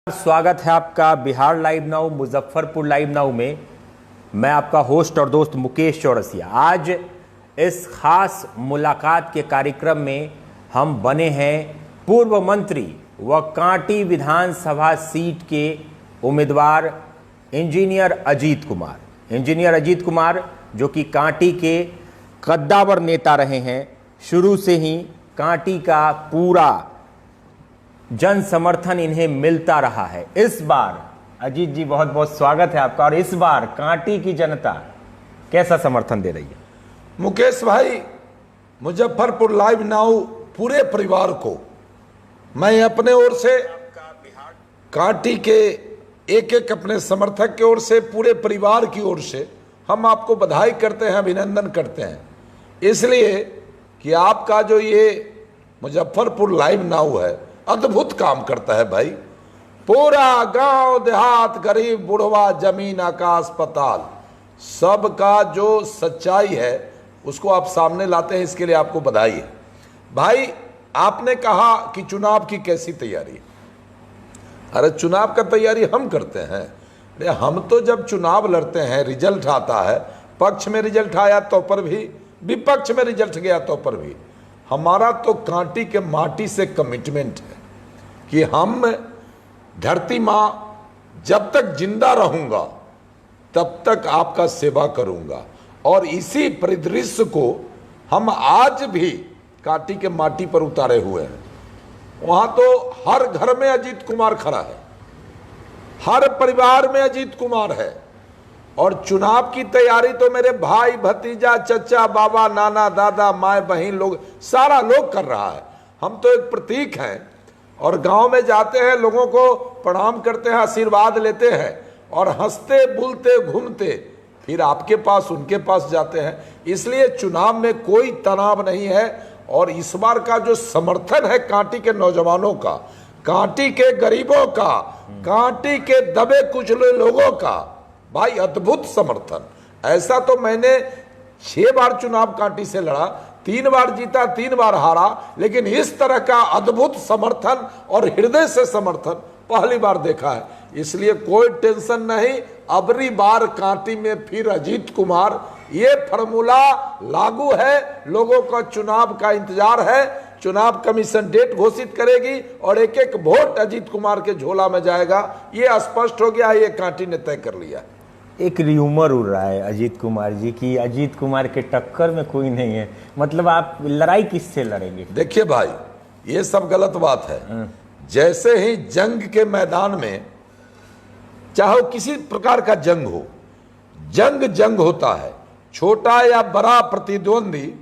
स्वागत है आपका Bihar live now Muzaffarpur live now में। मैं आपका होस्ट और दोस्त मुकेश चौरसिया। आज इस खास मुलाकात के कार्यक्रम में हम बने हैं पूर्व मंत्री व कांटी विधानसभा सीट के उम्मीदवार इंजीनियर अजीत कुमार। इंजीनियर अजीत कुमार जो कि कांटी के कद्दावर नेता रहे हैं, शुरू से ही कांटी का पूरा जन समर्थन इन्हें मिलता रहा है। इस बार अजीत जी बहुत बहुत स्वागत है आपका। और इस बार कांटी की जनता कैसा समर्थन दे रही है? मुकेश भाई, मुजफ्फरपुर लाइव नाउ पूरे परिवार को मैं अपने ओर से, कांटी के एक एक अपने समर्थक की ओर से, पूरे परिवार की ओर से हम आपको बधाई करते हैं, अभिनंदन करते हैं। इसलिए कि आपका जो ये मुजफ्फरपुर लाइव नाउ है अद्भुत काम करता है भाई। पूरा गांव देहात, गरीब बुढ़वा, जमीन आकाश पाताल, सबका जो सच्चाई है उसको आप सामने लाते हैं। इसके लिए आपको बधाई है भाई। आपने कहा कि चुनाव की कैसी तैयारी? अरे चुनाव का तैयारी हम करते हैं। अरे हम तो जब चुनाव लड़ते हैं, रिजल्ट आता है, पक्ष में रिजल्ट आया तो पर भी, विपक्ष में रिजल्ट गया तो पर भी, हमारा तो कांटी के माटी से कमिटमेंट है कि हम धरती माँ जब तक जिंदा रहूंगा तब तक आपका सेवा करूंगा। और इसी परिदृश्य को हम आज भी कांटी के माटी पर उतारे हुए हैं। वहां तो हर घर में अजीत कुमार खड़ा है, हर परिवार में अजीत कुमार है। और चुनाव की तैयारी तो मेरे भाई, भतीजा, चचा, बाबा, नाना, दादा, माए, बहन लोग, सारा लोग कर रहा है। हम तो एक प्रतीक हैं और गांव में जाते हैं, लोगों को प्रणाम करते हैं, आशीर्वाद लेते हैं और हंसते बोलते घूमते फिर आपके पास, उनके पास जाते हैं। इसलिए चुनाव में कोई तनाव नहीं है। और इस बार का जो समर्थन है कांटी के नौजवानों का, कांटी के गरीबों का, कांटी के दबे कुचले लोगों का, भाई अद्भुत समर्थन। ऐसा तो मैंने 6 बार चुनाव कांटी से लड़ा, 3 बार जीता, 3 बार हारा, लेकिन इस तरह का अद्भुत समर्थन और हृदय से समर्थन पहली बार देखा है। इसलिए कोई टेंशन नहीं। अबरी बार कांटी में फिर अजीत कुमार, ये फॉर्मूला लागू है। लोगों का चुनाव का इंतजार है। चुनाव कमीशन डेट घोषित करेगी और एक एक वोट अजीत कुमार के झोला में जाएगा। ये स्पष्ट हो गया, ये कांटी ने तय कर लिया। एक र्यूमर उड़ रहा है अजीत कुमार जी की अजीत कुमार के टक्कर में कोई नहीं है। मतलब आप लड़ाई किससे लड़ेंगे? देखिए भाई, ये सब गलत बात है। जैसे ही जंग के मैदान में, चाहे किसी प्रकार का जंग हो, जंग होता है। छोटा या बड़ा प्रतिद्वंदी,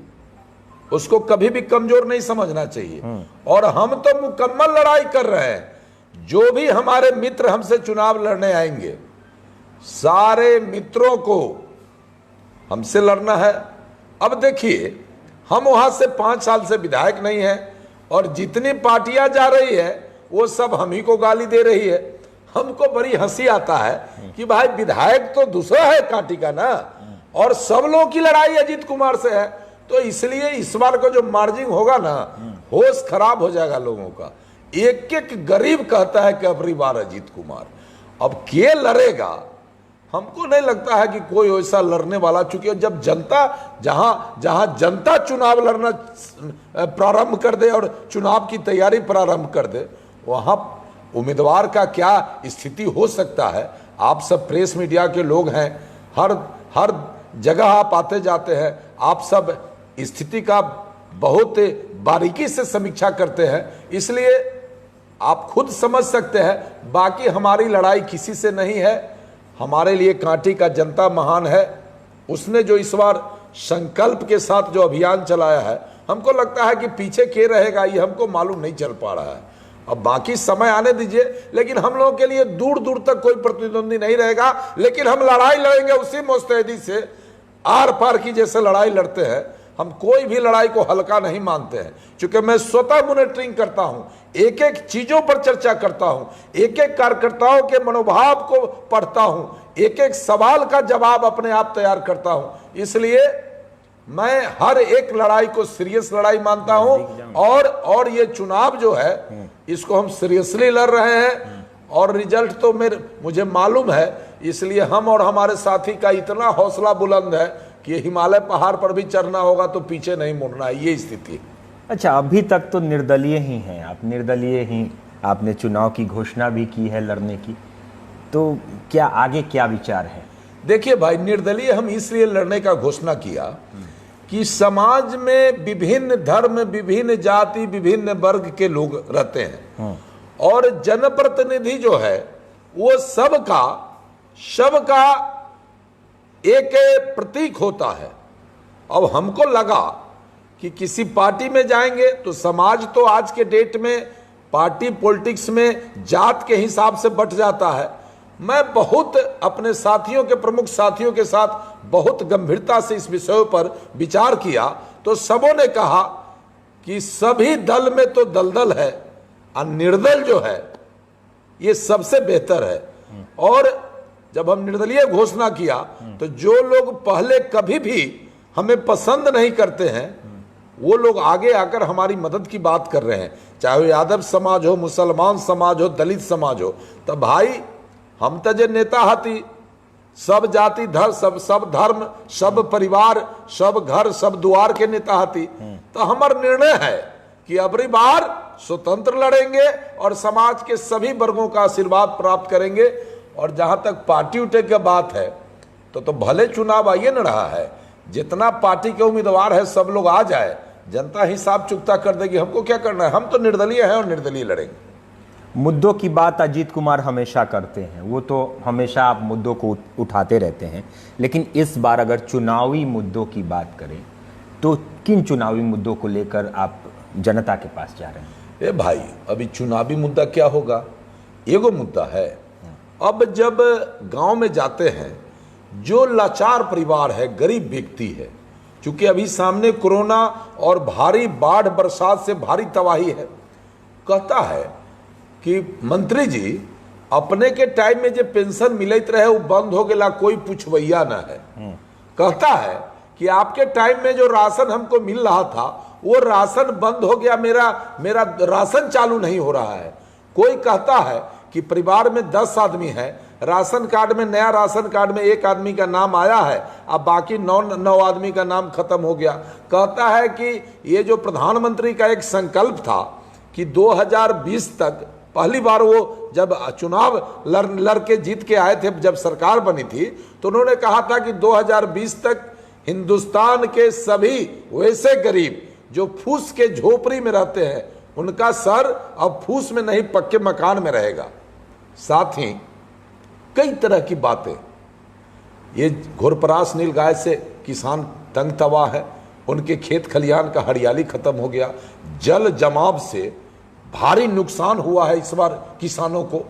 उसको कभी भी कमजोर नहीं समझना चाहिए। और हम तो मुकम्मल लड़ाई कर रहे हैं। जो भी हमारे मित्र हमसे चुनाव लड़ने आएंगे, सारे मित्रों को हमसे लड़ना है। अब देखिए, हम वहां से 5 साल से विधायक नहीं है और जितनी पार्टियां जा रही है वो सब हम ही को गाली दे रही है। हमको बड़ी हंसी आता है कि भाई विधायक तो दूसरा है कांटी का ना, और सब लोगों की लड़ाई अजीत कुमार से है। तो इसलिए इस बार को जो मार्जिंग होगा ना, होश खराब हो जाएगा लोगों का। एक एक गरीब कहता है कि अबरी बार अजीत कुमार। अब के लड़ेगा? हमको नहीं लगता है कि कोई वैसा लड़ने वाला, चूंकि जब जनता, जहां जनता चुनाव लड़ना प्रारंभ कर दे और चुनाव की तैयारी प्रारंभ कर दे, वहां उम्मीदवार का क्या स्थिति हो सकता है। आप सब प्रेस मीडिया के लोग हैं, हर जगह आप आते जाते हैं, आप सब स्थिति का बहुत बारीकी से समीक्षा करते हैं। इसलिए आप खुद समझ सकते हैं। बाकी हमारी लड़ाई किसी से नहीं है। हमारे लिए कांटी का जनता महान है। उसने जो इस बार संकल्प के साथ जो अभियान चलाया है, हमको लगता है कि पीछे के रहेगा ये हमको मालूम नहीं चल पा रहा है। अब बाकी समय आने दीजिए। लेकिन हम लोगों के लिए दूर दूर तक कोई प्रतिद्वंदी नहीं रहेगा। लेकिन हम लड़ाई लड़ेंगे उसी मुस्तैदी से, आर पार की जैसे लड़ाई लड़ते हैं। हम कोई भी लड़ाई को हल्का नहीं मानते हैं। क्योंकि मैं स्वतः मॉनिटरिंग करता हूं, एक एक चीजों पर चर्चा करता हूं, एक एक कार्यकर्ताओं के मनोभाव को पढ़ता हूं, एक एक सवाल का जवाब अपने आप तैयार करता हूं। इसलिए मैं हर एक लड़ाई को सीरियस लड़ाई मानता हूं। और ये चुनाव जो है, इसको हम सीरियसली लड़ रहे हैं। और रिजल्ट तो मुझे मालूम है, इसलिए हम और हमारे साथी का इतना हौसला बुलंद है कि हिमालय पहाड़ पर भी चढ़ना होगा तो पीछे नहीं मुड़ना है, ये स्थिति है। अच्छा, अभी तक तो निर्दलीय ही हैं आप, निर्दलीय ही आपने चुनाव की घोषणा भी की है लड़ने की, तो क्या आगे क्या विचार है? देखिए भाई, निर्दलीय हम इसलिए लड़ने का घोषणा किया कि समाज में विभिन्न धर्म, विभिन्न जाति, विभिन्न वर्ग के लोग रहते हैं और जनप्रतिनिधि जो है वो सबका एक प्रतीक होता है। अब हमको लगा कि किसी पार्टी में जाएंगे तो समाज तो आज के डेट में पार्टी पॉलिटिक्स में जात के हिसाब से बंट जाता है। मैं बहुत अपने साथियों के, प्रमुख साथियों के साथ बहुत गंभीरता से इस विषय पर विचार किया तो सबों ने कहा कि सभी दल में तो दलदल है और निर्दल जो है ये सबसे बेहतर है। और जब हम निर्दलीय घोषणा किया तो जो लोग पहले कभी भी हमें पसंद नहीं करते हैं वो लोग आगे आकर हमारी मदद की बात कर रहे हैं, चाहे वो यादव समाज हो, मुसलमान समाज हो, दलित समाज हो। तो भाई हम तो जे नेता हती, सब जाति धर्म, सब धर्म, सब परिवार, सब घर, सब द्वार के नेता हती। तो हमारा निर्णय है कि अबरी बार स्वतंत्र लड़ेंगे और समाज के सभी वर्गों का आशीर्वाद प्राप्त करेंगे। और जहां तक पार्टी उठे की बात है तो भले चुनाव आइए न रहा है, जितना पार्टी के उम्मीदवार है सब लोग आ जाए, जनता हिसाब चुकता कर देगी, हमको क्या करना है, हम तो निर्दलीय हैं और निर्दलीय लड़ेंगे। मुद्दों की बात अजीत कुमार हमेशा करते हैं, वो तो हमेशा आप मुद्दों को उठाते रहते हैं, लेकिन इस बार अगर चुनावी मुद्दों की बात करें तो किन चुनावी मुद्दों को लेकर आप जनता के पास जा रहे हैं? ए भाई, अभी चुनावी मुद्दा क्या होगा, एगो मुद्दा है। अब जब गांव में जाते हैं, जो लाचार परिवार है, गरीब व्यक्ति है, क्योंकि अभी सामने कोरोना और भारी बाढ़ बरसात से भारी तबाही है, कहता है कि मंत्री जी अपने के टाइम में जो पेंशन मिलत रहे वो बंद हो गया, कोई पूछवैया ना है। कहता है कि आपके टाइम में जो राशन हमको मिल रहा था वो राशन बंद हो गया, मेरा राशन चालू नहीं हो रहा है। कोई कहता है कि परिवार में 10 आदमी है, राशन कार्ड में, नया राशन कार्ड में 1 आदमी का नाम आया है, अब बाकी 9 आदमी का नाम खत्म हो गया। कहता है कि ये जो प्रधानमंत्री का एक संकल्प था कि 2020 तक, पहली बार वो जब चुनाव लड़ के जीत के आए थे, जब सरकार बनी थी, तो उन्होंने कहा था कि 2020 तक हिंदुस्तान के सभी वैसे गरीब जो फूस के झोपड़ी में रहते हैं उनका सर अब फूस में नहीं पक्के मकान में रहेगा। साथ ही कई तरह की बातें, ये घोरपरास नीलगाय से किसान तंग तवा है, उनके खेत खलिहान का हरियाली खत्म हो गया, जल जमाव से भारी नुकसान हुआ है इस बार किसानों को।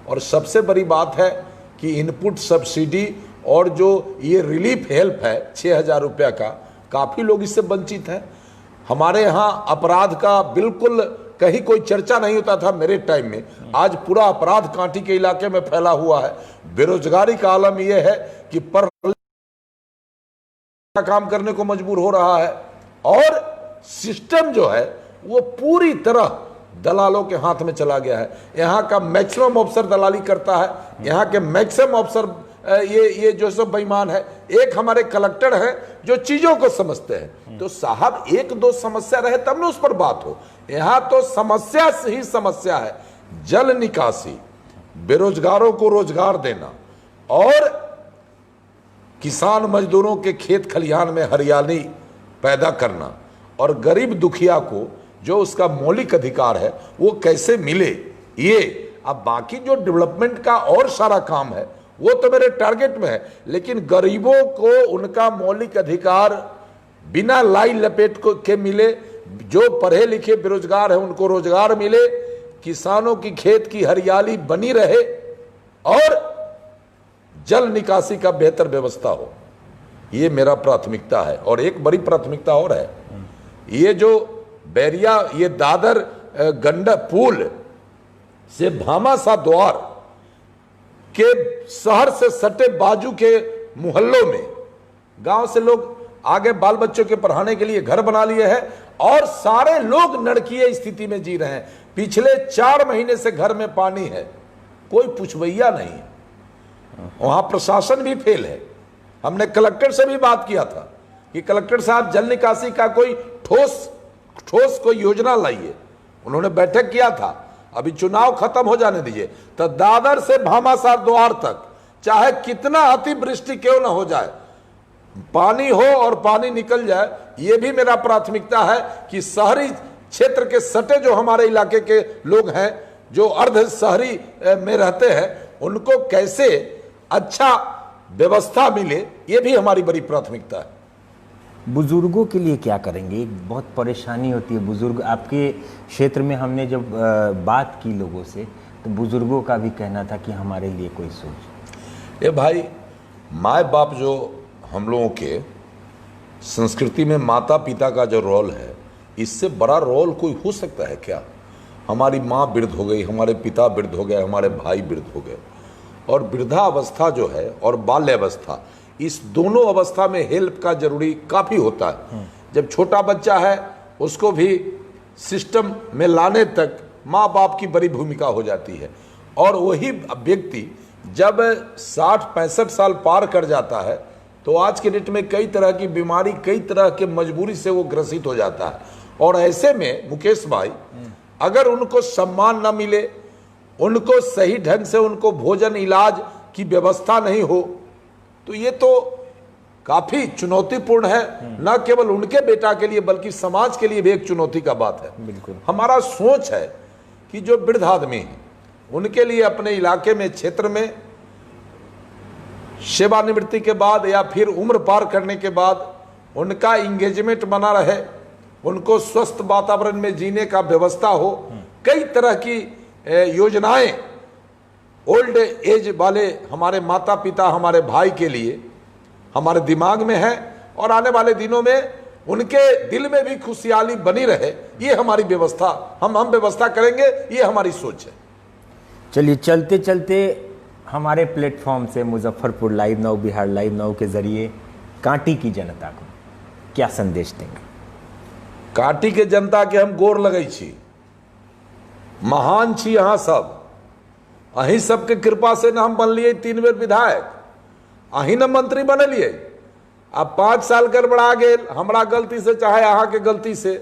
और सबसे बड़ी बात है कि इनपुट सब्सिडी और जो ये रिलीफ हेल्प है 6,000 रुपया का, काफ़ी लोग इससे वंचित हैं। हमारे यहाँ अपराध का बिल्कुल कहीं कोई चर्चा नहीं होता था मेरे टाइम में, आज पूरा अपराध कांटी के इलाके में फैला हुआ है। बेरोजगारी का आलम यह है कि पर काम करने को मजबूर हो रहा है और सिस्टम जो है वो पूरी तरह दलालों के हाथ में चला गया है। यहाँ का मैक्सिमम अफसर दलाली करता है, यहाँ के मैक्सिमम अफसर ये जो सब बेईमान है। एक हमारे कलेक्टर हैं जो चीजों को समझते हैं, तो साहब 1-2 समस्या रहे तब ना उस पर बात हो। यहाँ तो समस्या से ही समस्या है, जल निकासी, बेरोजगारों को रोजगार देना और किसान मजदूरों के खेत खलिहान में हरियाली पैदा करना और गरीब दुखिया को जो उसका मौलिक अधिकार है वो कैसे मिले। ये अब बाकी जो डेवलपमेंट का और सारा काम है वो तो मेरे टारगेट में है, लेकिन गरीबों को उनका मौलिक अधिकार बिना लाई लपेट को के मिले, जो पढ़े लिखे बेरोजगार है उनको रोजगार मिले, किसानों की खेत की हरियाली बनी रहे और जल निकासी का बेहतर व्यवस्था हो, ये मेरा प्राथमिकता है। और एक बड़ी प्राथमिकता और है, ये जो बैरिया, ये दादर गंडक पुल से भामाशाह द्वार के शहर से सटे बाजू के मोहल्लों में गांव से लोग आगे बाल बच्चों के पढ़ाने के लिए घर बना लिए हैं और सारे लोग नरकीय स्थिति में जी रहे हैं। पिछले 4 महीने से घर में पानी है, कोई पूछवैया नहीं है। वहां प्रशासन भी फेल है। हमने कलेक्टर से भी बात किया था कि कलेक्टर साहब जल निकासी का कोई ठोस कोई योजना लाइए। उन्होंने बैठक किया था, अभी चुनाव खत्म हो जाने दीजिए। तो दादर से भामाशाह द्वार तक चाहे कितना अतिवृष्टि क्यों ना हो जाए, पानी हो और पानी निकल जाए, यह भी मेरा प्राथमिकता है कि शहरी क्षेत्र के सटे जो हमारे इलाके के लोग हैं, जो अर्ध शहरी में रहते हैं, उनको कैसे अच्छा व्यवस्था मिले, ये भी हमारी बड़ी प्राथमिकता है। बुजुर्गों के लिए क्या करेंगे? एक बहुत परेशानी होती है बुजुर्ग। आपके क्षेत्र में हमने जब बात की लोगों से, तो बुजुर्गों का भी कहना था कि हमारे लिए कोई सोच। ये भाई, माँ बाप जो हम लोगों के संस्कृति में माता पिता का जो रोल है, इससे बड़ा रोल कोई हो सकता है क्या? हमारी माँ वृद्ध हो गई, हमारे पिता वृद्ध हो गए, हमारे भाई वृद्ध हो गए, और वृद्धावस्था जो है और बाल्यावस्था, इस दोनों अवस्था में हेल्प का जरूरी काफ़ी होता है। जब छोटा बच्चा है उसको भी सिस्टम में लाने तक माँ बाप की बड़ी भूमिका हो जाती है। और वही व्यक्ति जब 60-65 साल पार कर जाता है तो आज के डेट में कई तरह की बीमारी, कई तरह के मजबूरी से वो ग्रसित हो जाता है। और ऐसे में मुकेश भाई, अगर उनको सम्मान न मिले, उनको सही ढंग से उनको भोजन इलाज की व्यवस्था नहीं हो, तो ये तो काफी चुनौतीपूर्ण है, न केवल उनके बेटा के लिए बल्कि समाज के लिए भी एक चुनौती का बात है। बिल्कुल। हमारा सोच है कि जो वृद्ध आदमी है उनके लिए अपने इलाके में, क्षेत्र में सेवानिवृत्ति के बाद या फिर उम्र पार करने के बाद उनका इंगेजमेंट बना रहे, उनको स्वस्थ वातावरण में जीने का व्यवस्था हो। कई तरह की योजनाएं ओल्ड एज वाले हमारे माता पिता, हमारे भाई के लिए हमारे दिमाग में है, और आने वाले दिनों में उनके दिल में भी खुशहाली बनी रहे, ये हमारी व्यवस्था, हम व्यवस्था करेंगे, ये हमारी सोच है। चलिए, चलते चलते हमारे प्लेटफॉर्म से Muzaffarpur live now, Bihar live now के जरिए कांटी की जनता को क्या संदेश देंगे? कांटी के जनता के हम गोर लगै छी, महान छी अहाँ सब। अहीं सबके कृपा से न हम बनलिए 3 बेर विधायक, अहीं न मंत्री बनलिए। अब 5 साल गड़बड़ा गेल, हमरा गलती से चाहे अहाँ के गलती से,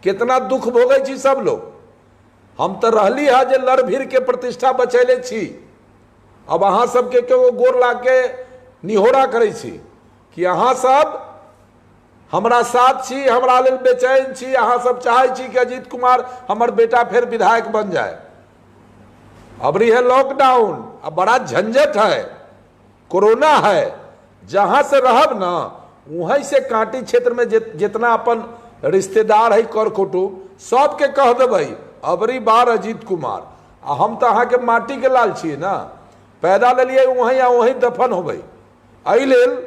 कितना दुख भोगै छी सब लोग। हम तो रहली है जे लड़ भीड़ के प्रतिष्ठा बचैले छी। अब अहाँ सबके केओ गोर लाके निहोरा करै छी कि अहाँ सब हमरा साथ छी, हमरा लेल बेचैन छी, अहाँ सब चाहै छी कि अजीत कुमार हमर बेटा फिर विधायक बन जाए। अबरी है लॉकडाउन, अब बड़ा झंझट है, कोरोना है, जहां से रहब ना वहीं से कांटी क्षेत्र में जितना अपन रिश्तेदार है, कर कुटुंब, सबके कह देबै अबरी बार अजीत कुमार। हम तो अहाँ के माटी के लाल छिए ना, पैदा लेलिए वहीं आ वहीं दफन होबै। एहि लेल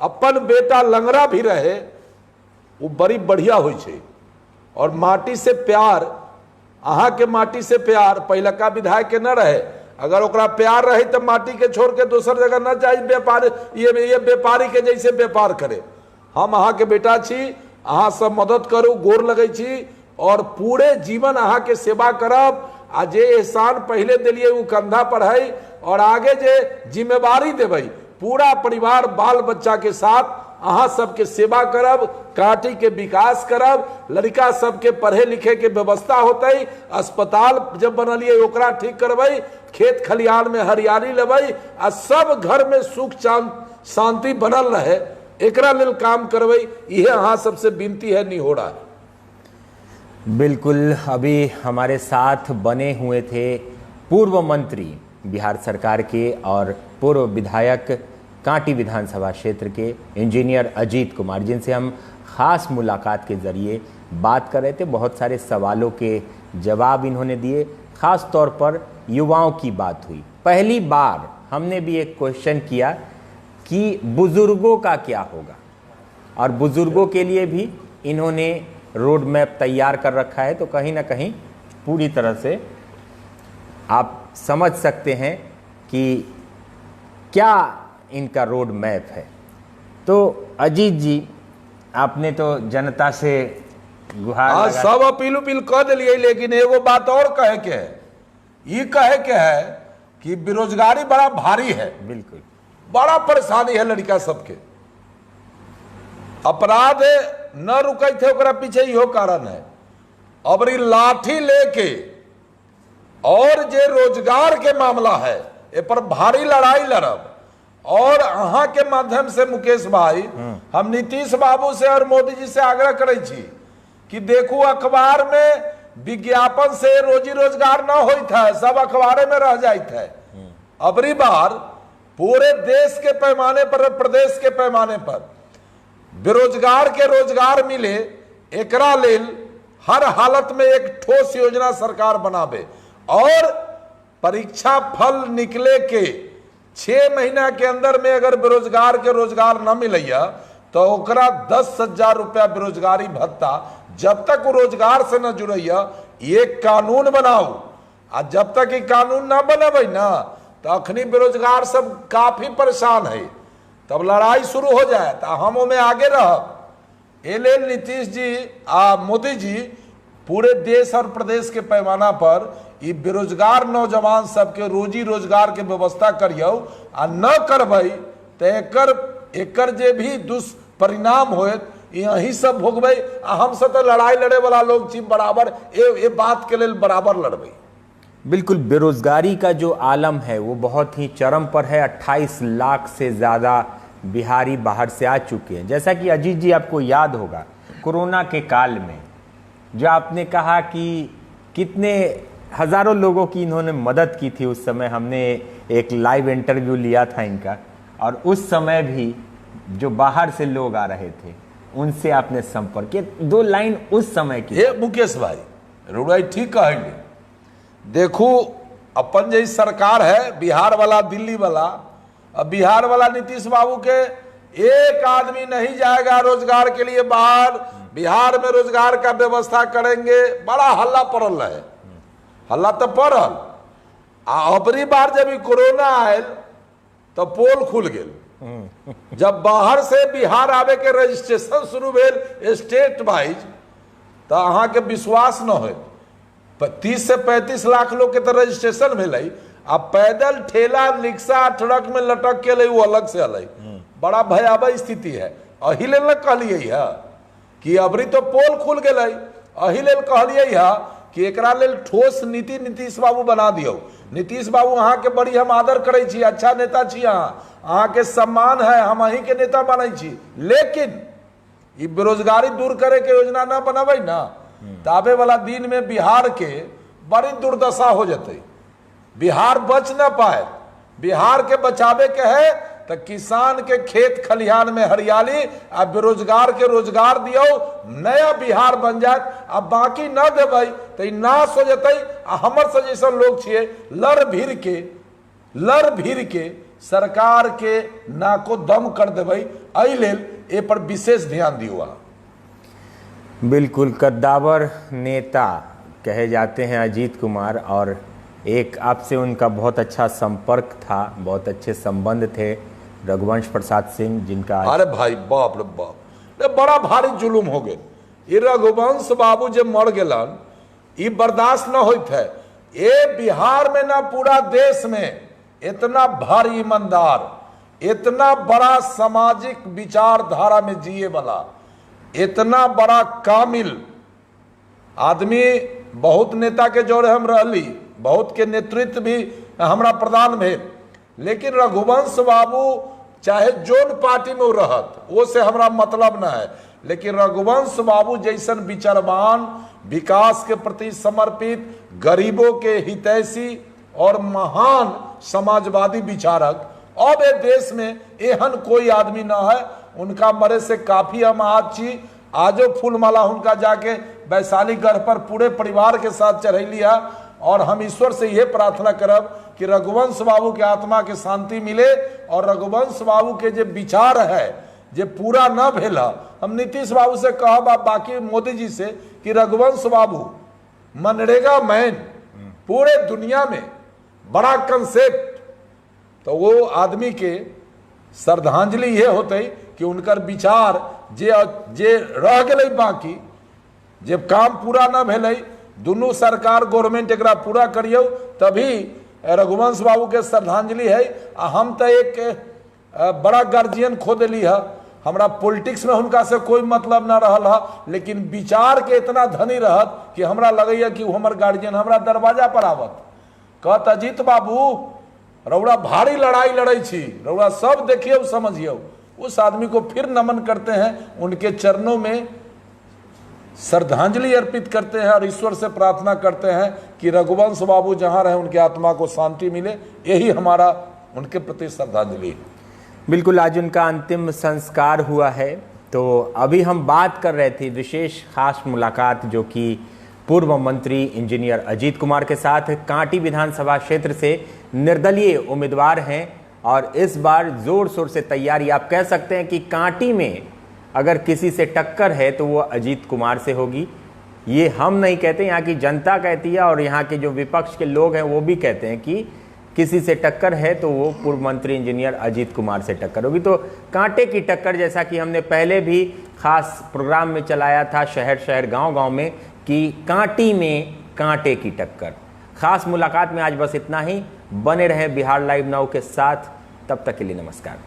अपन बेटा लंगड़ा भी रहे, वो बड़ी बढ़िया होइ छै। और माटी से प्यार, अहाँ के माटी से प्यार पहलका विधायक के न रहे। अगर ओकरा प्यार रहे तो माटी के छोड़ के दूसर जगह न जाए व्यापार, ये व्यापारी के जैसे व्यापार करे। हम अहाँ के बेटा छी, अहाँ सब मदद करू, गोर लगै छी, और पूरे जीवन अहाँ के सेवा करब। आ जे एहसान पहले दिलिए वो कंधा पर है, और आगे जे जिम्मेवारी देबै पूरा परिवार बाल बच्चा के साथ अहाँ सबके सेवा करब, कांटी के विकास करब, लड़का सबके पढ़े लिखे के व्यवस्था होते, अस्पताल जब बनलिए ओकरा ठीक करबै, खेत खलिहान में हरियाली लेबै, आ सब घर में सुख शांति बनल रहे, एकरा लेल काम करबै। यह अहाँ सबसे विनती है, निहोरा है। बिल्कुल। अभी हमारे साथ बने हुए थे पूर्व मंत्री बिहार सरकार के और पूर्व विधायक कांटी विधानसभा क्षेत्र के इंजीनियर अजीत कुमार, जिनसे हम खास मुलाकात के ज़रिए बात कर रहे थे। बहुत सारे सवालों के जवाब इन्होंने दिए, खास तौर पर युवाओं की बात हुई। पहली बार हमने भी एक क्वेश्चन किया कि बुज़ुर्गों का क्या होगा, और बुज़ुर्गों के लिए भी इन्होंने रोड मैप तैयार कर रखा है। तो कहीं ना कहीं पूरी तरह से आप समझ सकते हैं कि क्या इनका रोड मैप है। तो अजीत जी, आपने तो जनता से गुहार सब अपील कर दिलिए, लेकिन एगो बात और कहे के है, ये कहे के है कि बेरोजगारी बड़ा भारी है, बिल्कुल बड़ा परेशानी है लड़का सबके। अपराध न रुके थे ओकरा पीछे इहो कारण है। अब री लाठी लेके और जे रोजगार के मामला है ए पर भारी लड़ाई लड़ब। और अहाँ के माध्यम से मुकेश भाई हम नीतीश बाबू से और मोदी जी से आग्रह करे छी कि देखू अखबार में विज्ञापन से रोजी रोजगार न होता है, सब अखबारे में रह जाता है। अबरी बार पूरे देश के पैमाने पर, प्रदेश के पैमाने पर बेरोजगार के रोजगार मिले, एकरा लेल हर हालत में एक ठोस योजना सरकार बनावे। और परीक्षा फल निकले के 6 महीना के अंदर में अगर बेरोजगार के रोजगार न मिलैया तो ओकरा 10,000 रुपया बेरोजगारी भत्ता, जब तक वो रोजगार से न जुड़ैया ये कानून बनाओ। आ जब तक ये कानून न बनेबै ना तो अखनी बेरोजगार सब काफी परेशान है, तब लड़ाई शुरू हो जाए तो हम ओमे आगे रहब। ए लेल नीतीश जी आ मोदी जी पूरे देश और प्रदेश के पैमाना पर ई बेरोजगार नौजवान सबके रोजी रोजगार के व्यवस्था करियो। आ न करबै तो एकर जे भी दुष्परिणाम होत यही सब भोगबै। आ हम सब तो लड़ाई लड़े वाला लोग छी, बराबर ये बात के लिए बराबर लड़बै। बिल्कुल, बेरोजगारी का जो आलम है वो बहुत ही चरम पर है। 28 लाख से ज़्यादा बिहारी बाहर से आ चुके हैं। जैसा कि अजीत जी आपको याद होगा कोरोना के काल में जो आपने कहा कि कितने हज़ारों लोगों की इन्होंने मदद की थी। उस समय हमने एक लाइव इंटरव्यू लिया था इनका, और उस समय भी जो बाहर से लोग आ रहे थे उनसे आपने संपर्क किया। 2 लाइन उस समय की। ये मुकेश भाई रुड़ाई ठीक कहेंगे। देखो अपन जैसी सरकार है बिहार वाला, दिल्ली वाला, अब बिहार वाला नीतीश बाबू के एक आदमी नहीं जाएगा रोजगार के लिए बाहर, बिहार में रोजगार का व्यवस्था करेंगे, बड़ा हल्ला पड़ल है। हल्ला तो पड़ल। अबरी बार जब कोरोना आयल तो पोल खुल गए। जब बाहर से बिहार आवे के रजिस्ट्रेशन शुरू भेल स्टेट वाइज तो अहाँ के विश्वास न हो। 30 से 35 लाख लोग के तो रजिस्ट्रेशन भेलै। अब पैदल ठेला रिक्शा ट्रक में लटक के ले वो अलग से अलग, बड़ा भयावह स्थिति है। अही लेल न कहलिए है कि अबरी तो पोल खुल गए। अही लेल कहलिए है कि एकरा लेल ठोस नीति नीतीश बाबू बना दियो। नीतीश बाबू अहाँ के बड़ी हम आदर करे छी, अच्छा नेता छी, अहाँ के सम्मान है, हम अही के नेता माने छी। लेकिन ये बेरोजगारी दूर करे के योजना ना बनावे ना तो आवे वाला दिन में बिहार के बड़ी दुर्दशा हो जाते। बिहार बच ना पाए। बिहार के बचावे के है तो किसान के खेत खलिहान में हरियाली, आ बेरोजगार के रोजगार दियो, नया बिहार बन जाए। अब बाकी न देबै तो नाश हो जतै। हमर से जैसा लोग छिए लड़ भीड़ के सरकार के नाको दम कर देबै। एहि लेल ए पर विशेष ध्यान दियो। बिल्कुल, कद्दावर नेता कहे जाते हैं अजीत कुमार, और एक आपसे उनका बहुत अच्छा संपर्क था, बहुत अच्छे संबंध थे रघुवंश प्रसाद सिंह, जिनका अरे भाई बाप रे बाप, बड़ा भारी जुलूम हो गए। ये रघुवंश बाबू जब मर गलन ये बर्दाश्त न होते है। ये बिहार में ना पूरा देश में इतना भारी ईमानदार, इतना बड़ा सामाजिक विचारधारा में जिए वाला, इतना बड़ा कामिल आदमी बहुत नेता के जोड़े हम रहली, बहुत के नेतृत्व भी हमरा प्रदान भेल। लेकिन रघुवंश बाबू चाहे जोन पार्टी में वो रहत वो से हमरा मतलब न है, लेकिन रघुवंश बाबू जैसन विचारवान, विकास के प्रति समर्पित, गरीबों के हितैषी और महान समाजवादी विचारक अब ये देश में एहन कोई आदमी न है। उनका मरे से काफी हम आज छी। आजो फूलमाला उनका जाके वैशाली गढ़ पर पूरे परिवार के साथ चढ़ै लिया। और हम ईश्वर से यह प्रार्थना करब कि रघुवंश बाबू के आत्मा के शांति मिले, और रघुवंश बाबू के जो विचार है जो पूरा न भेला। हम नीतीश बाबू से कहब, बाकी मोदी जी से, कि रघुवंश बाबू मनरेगा मैन पूरे दुनिया में बड़ा कंसेप्ट, तो वो आदमी के श्रद्धांजलि ये होते कि उनकर विचार जे रह गए बाकी, जब काम पूरा न भेलै, दोनों सरकार गवर्नमेंट एकरा पूरा करियो, तभी रघुवंश बाबू के श्रद्धांजलि है। हम तो एक बड़ा गार्जियन खो दिली है, हमरा पॉलिटिक्स में उनका से कोई मतलब ना रहल है, लेकिन विचार के इतना धनी रहत कि हमरा लगैया कि वो हमर गार्जियन हमरा दरवाजा पर आवत, कहत अजीत बाबू रउरा भारी लड़ाई लड़े छी, रउरा सब देखिए समझिए। उस आदमी को फिर नमन करते हैं, उनके चरणों में श्रद्धांजलि अर्पित करते हैं और ईश्वर से प्रार्थना करते हैं कि रघुवंश बाबू जहां रहे उनकी आत्मा को शांति मिले। यही हमारा उनके प्रति श्रद्धांजलि है। बिल्कुल, आज उनका अंतिम संस्कार हुआ है। तो अभी हम बात कर रहे थे विशेष खास मुलाकात जो कि पूर्व मंत्री इंजीनियर अजीत कुमार के साथ, कांटी विधानसभा क्षेत्र से निर्दलीय उम्मीदवार हैं और इस बार जोर शोर से तैयारी, आप कह सकते हैं कि कांटी में अगर किसी से टक्कर है तो वो अजीत कुमार से होगी। ये हम नहीं कहते, यहाँ की जनता कहती है और यहाँ के जो विपक्ष के लोग हैं वो भी कहते हैं कि किसी से टक्कर है तो वो पूर्व मंत्री इंजीनियर अजीत कुमार से टक्कर होगी। तो कांटे की टक्कर, जैसा कि हमने पहले भी खास प्रोग्राम में चलाया था शहर शहर गांव गांव में, कि कांटी में कांटे की टक्कर। खास मुलाकात में आज बस इतना ही। बने रहें बिहार लाइव नाउ के साथ, तब तक के लिए नमस्कार।